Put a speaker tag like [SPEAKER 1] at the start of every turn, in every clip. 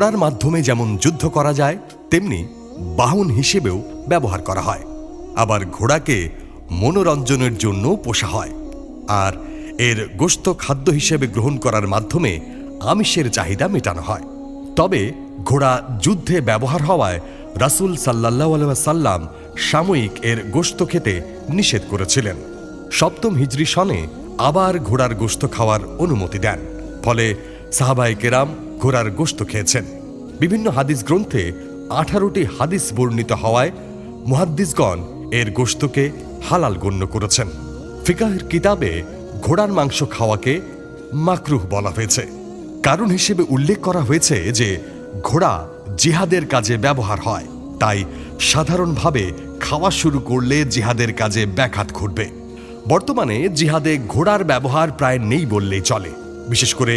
[SPEAKER 1] ঘোড়ার মাধ্যমে যেমন যুদ্ধ করা যায় তেমনি বাহন হিসেবেও ব্যবহার করা হয়। আবার ঘোড়াকে মনোরঞ্জনের জন্য পোষা হয়, আর এর গোশত খাদ্য হিসেবে গ্রহণ করার মাধ্যমে আমিষের চাহিদা মেটানো হয়। তবে ঘোড়া যুদ্ধে ব্যবহার হওয়ায় রাসূল সাল্লাল্লাহু আলাইহি ওয়াসাল্লাম সাময়িক এর গোশত খেতে নিষেধ করেছিলেন। 7ম হিজরি সনে আবার ঘোড়ার গোশত খাওয়ার অনুমতি দেন, ফলে সাহাবায়ে কেরাম ঘোড়ার গোশত খেয়েছেন। বিভিন্ন হাদিস গ্রন্থে 18টি হাদিস বর্ণিত হওয়ায় মুহাদ্দিসগণ এর গোশতকে হালাল গণ্য করেছেন। ফিকাহের কিতাবে ঘোড়ার মাংস খাওয়াকে মাকরুহ বলা হয়েছে। কারণ হিসেবে উল্লেখ করা হয়েছে যে ঘোড়া জিহাদের কাজে ব্যবহার হয়, তাই সাধারণভাবে খাওয়া শুরু করলে জিহাদের কাজে ব্যাঘাত ঘটবে। বর্তমানে জিহাদে ঘোড়ার ব্যবহার প্রায় নেই বললেই চলে, বিশেষ করে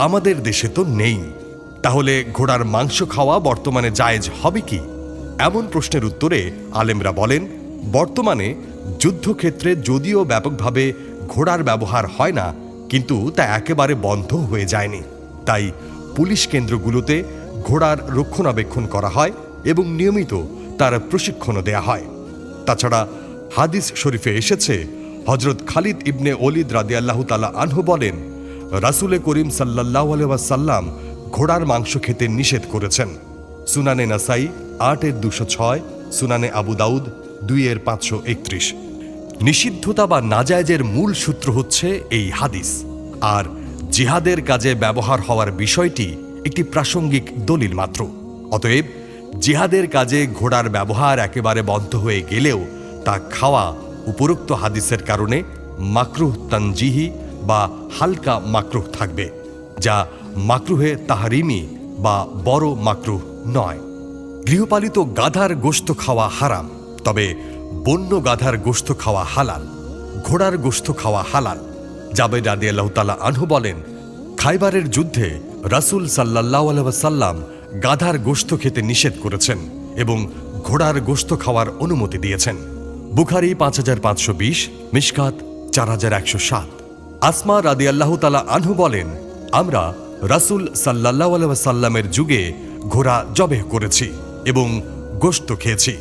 [SPEAKER 1] আমাদের দেশে তো নেই। তাহলে ঘোড়ার মাংস খাওয়া বর্তমানে জায়েজ হবে কি? এমন প্রশ্নের উত্তরে আলেমরা বলেন, বর্তমানে যুদ্ধক্ষেত্রে যদিও ব্যাপকভাবে ঘোড়ার ব্যবহার হয় না, কিন্তু তা একেবারে বন্ধ হয়ে যায়নি। তাই পুলিশ কেন্দ্রগুলোতে ঘোড়ার রক্ষণাবেক্ষণ করা হয় এবং নিয়মিত তার প্রশিক্ষণও দেয়া হয়। তাছাড়া হাদিস শরীফে এসেছে, হযরত খালিদ ইবনে ওলীদ রাদিয়াল্লাহু তাআলা আনহু বলেন, রাসূলে করিম সাল্লাল্লাহু আলাইহি ওয়াসাল্লাম ঘোড়ার মাংস খেতে নিষেধ করেছেন। সুনানে নাসাই 8-206, সুনানে আবু দাউদ 2-531। নিষিদ্ধতা বা নাজায়েজের মূল সূত্র হচ্ছে এই হাদিস, আর জিহাদের কাজে ব্যবহার হওয়ার বিষয়টি একটি প্রাসঙ্গিক দলিল মাত্র। অতএব জিহাদের কাজে ঘোড়ার ব্যবহার একেবারে বন্ধ হয়ে গেলেও তা খাওয়া উপরোক্ত হাদিসের কারণে মাকরুহ তানজিহি বা হালকা মাকরুহ থাকবে, যা মাকরুহে তাহরিমি বা বড় মাকরুহ নয়। গৃহপালিত গাধার গোশত খাওয়া হারাম, তবে বন্য গাধার গোশত খাওয়া হালাল। ঘোড়ার গোশত খাওয়া হালাল। জাবের রাদিয়াল্লাহু তাআলা আনহু বলেন, খাইবারের যুদ্ধে রাসূল সাল্লাল্লাহু আলাইহি ওয়াসাল্লাম গাধার গোশত খেতে নিষেধ করেছেন এবং ঘোড়ার গোশত খাওয়ার অনুমতি দিয়েছেন। বুখারী 5520, মিশকাত 4107। আসমা রাদিয়াল্লাহু তাআলা আনহু বলেন, আমরা রাসূল সাল্লাল্লাহু আলাইহি ওয়াসাল্লামের যুগে ঘোড়া জবেহ করেছি এবং গোশত খেয়েছি।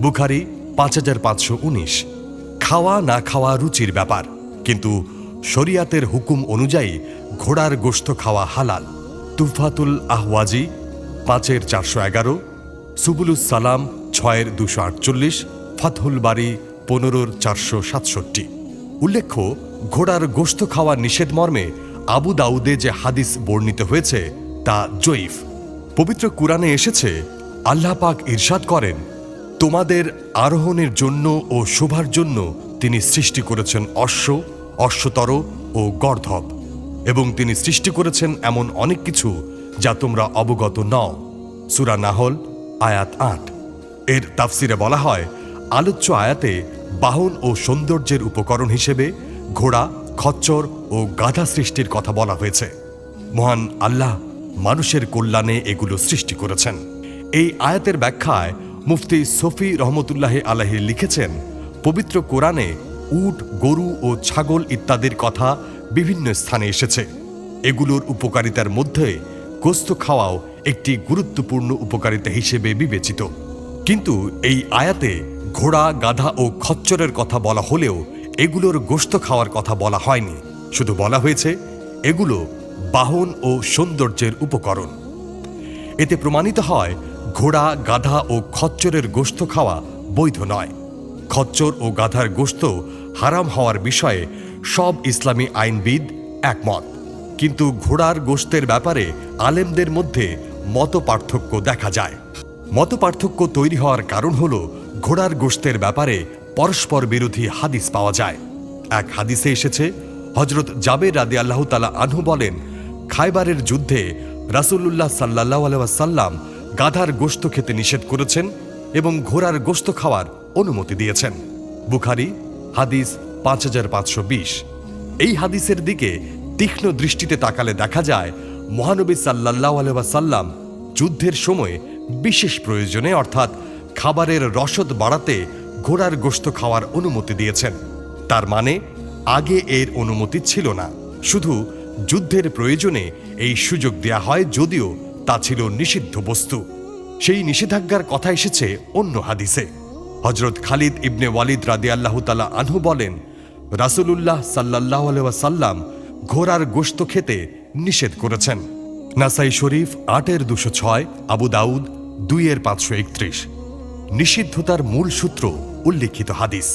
[SPEAKER 1] বুখারী 5519। খাওয়া না খাওয়া রুচির ব্যাপার, কিন্তু শরিয়াতের হুকুম অনুযায়ী ঘোড়ার গোশত খাওয়া হালাল। তুফাতুল আহওয়াজি 5-411, সুবুলুস সালাম 6-248, ফাতহুল বারী 15-467। উল্লেখ্য, ঘোড়ার গোশত খাওয়া নিষেধ মর্মে আবু দাউদে যে হাদিস বর্ণিত হয়েছে তা জয়ীফ। পবিত্র কুরআনে এসেছে, আল্লাহ পাক ইরশাদ করেন, তোমাদের আরোহণের জন্য ও শোভার জন্য তিনি সৃষ্টি করেছেন অশ্ব, অশ্বতর ও গর্ধব, এবং তিনি সৃষ্টি করেছেন এমন অনেক কিছু যা তোমরা অবগত নও। সূরা নাহল আয়াত 8। এর তাফসিরে বলা হয়, আলোচ্য আয়াতে বাহন ও সৌন্দর্যের উপকরণ হিসেবে ঘোড়া, খচ্চর ও গাধা সৃষ্টির কথা বলা হয়েছে। মহান আল্লাহ মানুষের কল্যাণে এগুলো সৃষ্টি করেছেন। এই আয়াতের ব্যাখ্যায় মুফতি শফি রহমতুল্লাহি আলাইহি লিখেছেন, পবিত্র কোরআনে উট, গরু ও ছাগল ইত্যাদির কথা বিভিন্ন স্থানে এসেছে। এগুলোর উপকারিতার মধ্যে গোশত খাওয়াও একটি গুরুত্বপূর্ণ উপকারিতা হিসেবে বিবেচিত। কিন্তু এই আয়াতে ঘোড়া, গাধা ও খচ্চরের কথা বলা হলেও এগুলোর গোশত খাওয়ার কথা বলা হয়নি। শুধু বলা হয়েছে এগুলো বাহন ও সৌন্দর্যের উপকরণ। এতে প্রমাণিত হয় ঘোড়া, গাধা ও খচ্চরের গোশত খাওয়া বৈধ নয়। খচ্চর ও গাধার গোশত হারাম হওয়ার বিষয়ে সব ইসলামী আইনবিদ একমত, কিন্তু ঘোড়ার গোশতের ব্যাপারে আলেমদের মধ্যে মত পার্থক্য দেখা যায়। মত পার্থক্য তৈরি হওয়ার কারণ হল ঘোড়ার গোশতের ব্যাপারে পরস্পর বিরোধী হাদিস পাওয়া যায়। এক হাদিসে এসেছে, হযরত জাবের রাদিয়াল্লাহু তাআলা আনহু বলেন, খাইবারের যুদ্ধে রাসূলুল্লাহ সাল্লাল্লাহু আলাইহি ওয়াসাল্লাম গাধার গোশত খেতে নিষেধ করেছেন এবং ঘোড়ার গোশত খাওয়ার অনুমতি দিয়েছেন। বুখারী হাদিস 5520। এই হাদিসের দিকে তীক্ষ্ণ দৃষ্টিতে তাকালে দেখা যায়, মহানবী সাল্লাল্লাহু আলাইহি ওয়াসাল্লাম যুদ্ধের সময় বিশেষ প্রয়োজনে অর্থাৎ খাবারের রসদ বাড়াতে ঘোড়ার গোশত খাওয়ার অনুমতি দিয়েছেন। তার মানে আগে এর অনুমতি ছিল না, শুধু যুদ্ধের প্রয়োজনে এই সুযোগ দেয়া হয়, যদিও তা ছিল নিষিদ্ধ বস্তু। সেই নিষেধাজ্ঞার কথা এসেছে অন্য হাদিসে। হযরত খালিদ ইবনে ওয়ালিদ রাদিয়াল্লাহু তাআলা আনহু বলেন, রাসূলুল্লাহ সাল্লাল্লাহু আলাইহি ওয়াসাল্লাম ঘোড়ার গোশত খেতে নিষেধ করেছেন। নাসাই শরীফ ৮-২০৬, আবু দাউদ ২-৫31। নিষিদ্ধতার মূল সূত্র উল্লিখিত হাদিস।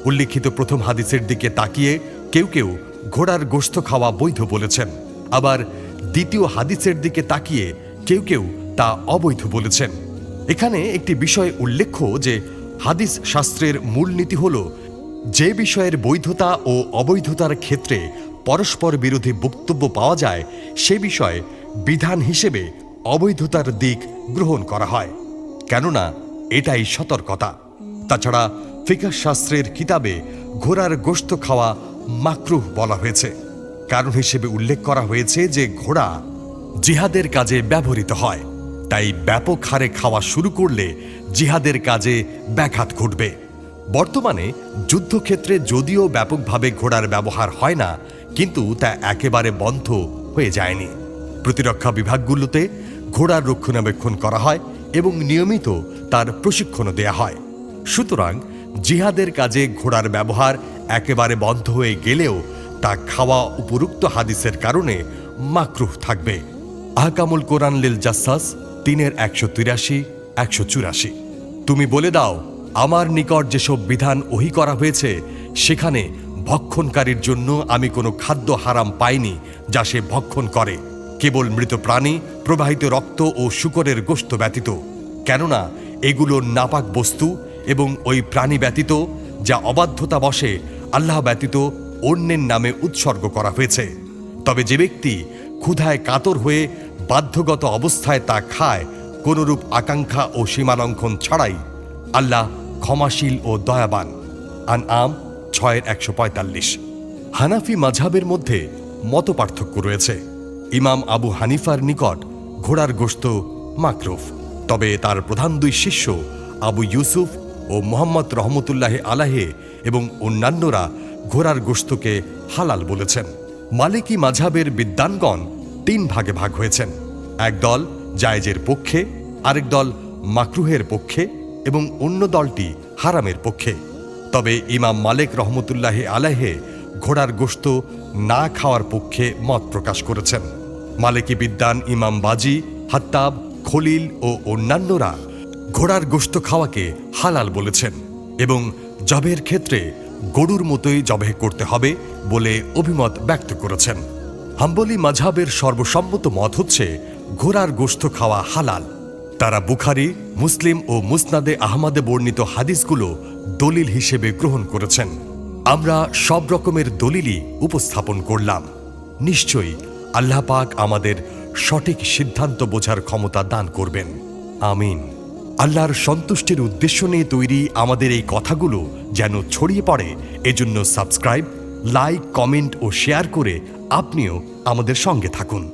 [SPEAKER 1] উল্লিখিত প্রথম হাদিসের দিকে তাকিয়ে কেউ কেউ ঘোড়ার গোশত খাওয়া বৈধ বলেছেন, আবার দ্বিতীয় হাদিসের দিকে তাকিয়ে কেউ কেউ তা অবৈধ বলেছেন। এখানে একটি বিষয় উল্লেখ্য যে হাদিস শাস্ত্রের মূলনীতি হল, যে বিষয়ের বৈধতা ও অবৈধতার ক্ষেত্রে পরস্পর বিরোধী বক্তব্য পাওয়া যায় সে বিষয়ে বিধান হিসেবে অবৈধতার দিক গ্রহণ করা হয়, কেননা এটাই সতর্কতা। তাছাড়া ফিকহ শাস্ত্রের কিতাবে ঘোড়ার গোশত খাওয়া মাকরুহ বলা হয়েছে। কারণ হিসেবে উল্লেখ করা হয়েছে যে ঘোড়া জিহাদের কাজে ব্যবহৃত হয়, তাই ব্যাপক হারে খাওয়া শুরু করলে জিহাদের কাজে ব্যাঘাত ঘটবে। বর্তমানে যুদ্ধক্ষেত্রে যদিও ব্যাপকভাবে ঘোড়ার ব্যবহার হয় না, কিন্তু তা একেবারে বন্ধ হয়ে যায়নি। প্রতিরক্ষা বিভাগগুলোতে ঘোড়ার রক্ষণাবেক্ষণ করা হয় এবং নিয়মিত তার প্রশিক্ষণও দেয়া হয়। সুতরাং জিহাদের কাজে ঘোড়ার ব্যবহার একেবারে বন্ধ হয়ে গেলেও তা খাওয়া উপরোক্ত হাদিসের কারণে মাকরুহ থাকবে। আহকামুল কোরআন লিল জাসাস ৩-১৮৩-১৮৪। তুমি বলে দাও, আমার নিকট যেসব বিধান ওহী করা হয়েছে সেখানে ভক্ষণকারীর জন্য আমি কোনো খাদ্য হারাম পাইনি যা সে ভক্ষণ করে, কেবল মৃত প্রাণী, প্রবাহিত রক্ত ও শূকরের গোশত ব্যতীত, কেননা এগুলো নাপাক বস্তু এবং ওই প্রাণী ব্যতীত যা অবাধ্যতা বশে আল্লাহ ব্যতীত অন্যের নামে উৎসর্গ করা হয়েছে। তবে যে ব্যক্তি ক্ষুধায় কাতর হয়ে বাধ্যগত অবস্থায় তা খায় কোনরূপ আকাঙ্ক্ষা ও সীমালঙ্ঘন ছাড়াই, আল্লাহ ক্ষমাশীল ও দয়াবান। আনআম ৬-১৪৫। হানাফি মাযহাবের মধ্যে মত পার্থক্য রয়েছে। ইমাম আবু হানিফার নিকট ঘোড়ার গোশত মাকরুহ, তবে তার প্রধান দুই শিষ্য আবু ইউসুফ ও মুহাম্মদ রহমতুল্লাহ আলাইহি এবং অন্যান্যরা ঘোড়ার গোশতকে হালাল বলেছেন। মালিকি মাযহাবের বিদ্বানগণ ৩ ভাগে ভাগ হয়েছেন। এক দল জায়েজের পক্ষে, আরেক দল মাকরুহের পক্ষে এবং অন্য দলটি হারামের পক্ষে। তবে ইমাম মালিক রহমতুল্লাহ আলাইহি ঘোড়ার গোশত না খাওয়ার পক্ষে মত প্রকাশ করেছেন। মালিকি বিদ্বান ইমাম বাজি, হাত্তাব, খলিল ও অন্যান্যরা ঘোড়ার গোশত খাওয়াকে হালাল বলেছেন এবং জবের ক্ষেত্রে গরুর মতোই জবেহ করতে হবে বলে অভিমত ব্যক্ত করেছেন। হাম্বলি মাযহাবের সর্বসম্মত মত হচ্ছে ঘোড়ার গোশত খাওয়া হালাল। তারা বুখারী, মুসলিম ও মুসনাদে আহমদে বর্ণিত হাদিসগুলো দলিল হিসেবে গ্রহণ করেছেন। আমরা সব রকমের দলিলই উপস্থাপন করলাম। নিশ্চয়ই আল্লাহ পাক আমাদের সঠিক সিদ্ধান্ত বোঝার ক্ষমতা দান করবেন। আমিন। আল্লাহর সন্তুষ্টির উদ্দেশ্য নিয়ে তৈরি আমাদের এই কথাগুলো যেন ছড়িয়ে পড়ে, এজন্য সাবস্ক্রাইব, লাইক, কমেন্ট ও শেয়ার করে আপনিও আমাদের সঙ্গে থাকুন।